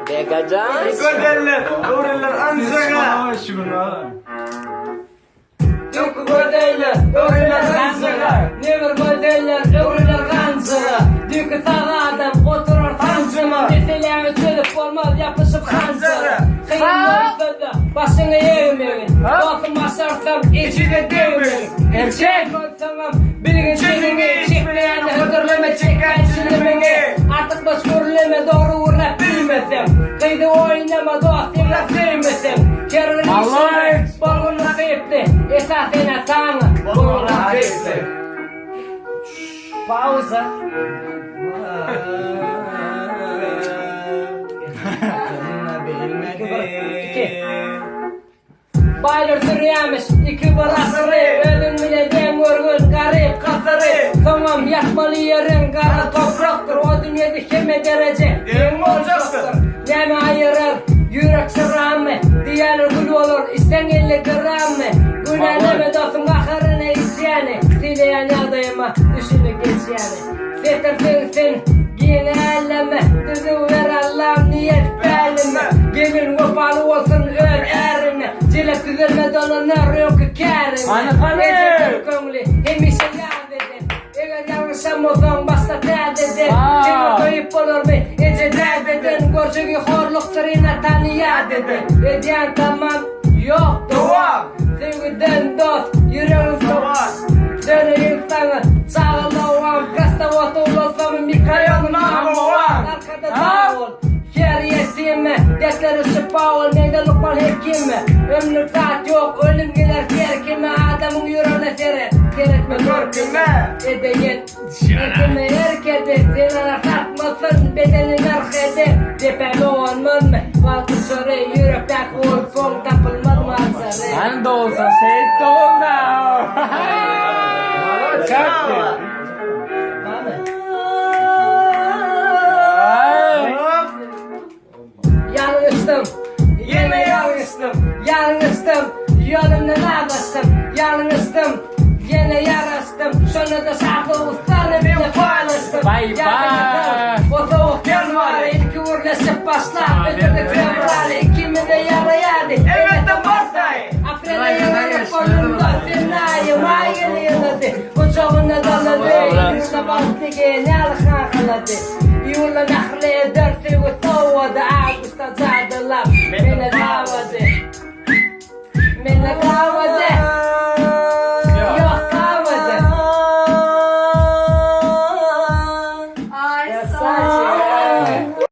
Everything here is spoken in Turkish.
Begacan. Göderler, doğrular ansaga. Yok göderler, doğrular ansaga. Never göderler, doğrular ansaga. Dükü sağa adam oturur tansıma. Meselemi çözüp olmaz yapışıp kansaga. Kıyımlar sözü, başını eğmeyin. Dostum başarsam içi de değmeyin. Erkek olsanım, bilgin çelini. Çekmeyen hıdırleme çeken çilimini. Artık baş görüleme doğru uğrap bilmesem. Kıydı oynama dostumla sevmesem. Kerrin işini balonla kıyıptı. Esasına sana balonla kıyıptı. Pauza. Baylar sürüyemiş, iki barasırı. Ölüm bile den görgün, garip kasırı. Tamam yakmalı yerin, kara topraktır. O dünyada kime derece, den olacaktır. Nemi ayırır, yürek sırrı mı? Diğerler gül olur, isten elle kırar mı? Güneleme dostum, kahırına isyani. Dileyen yaldayıma, düşünü geçyani. Setirsin, yine elleme. Düzü ver Allah'ım, niyet belime. Gemin vefalı olsun, öl erine. Cilep güzelme dolanır, yok kârine. Anne. Ecedir köngli, hemişe yad edin. Eğer yanlışam olsan, başta dert edin. Kimi koyup olur mu, ece dert edin. Görüşü horluktur, yine tanıyad edin. Ediyen tamam, yok devam. Sevgiden dost, yüreğin savaş. Döneyim sana, sağlavam. Kasta otuğlasam, bir kayanın ağlavam. Arkada dağ ol. Yer yetime, dertleri şifa ol, meydanlıklar hekime. Ömrü taht yok, ölüm gelir terkime. Adamın yüreğine sere, gerekme görküme. Edeyin, etime erkedi. Zinana takmasın, bedenin arkede. Depeli olman mı? Altı şöre, yürekten ol, son tapılmaz mı atsarı? Sen de olsan şehit de ol now. Çaktı. Yanlıştım, yine yanlıştım. Yanlıştım, yolumdan ağlaştım. Yanlıştım, yine yarastım. Şunu da şarkı ustanı bile paylaştım. Bye bye. O soğuk yan var, ilki uğurlaşıp başlar. Ötede kremrali, ikimi de yarayadı. Evet de barday. Aprele yanarıp onunla dinayım. Ayını yanadı, uçağına daladı. Yurda bastı gene alkakaladı. Yurda nahrle dersi ve soğudu. Ağustos adılar, beni davadı. Beni davadı.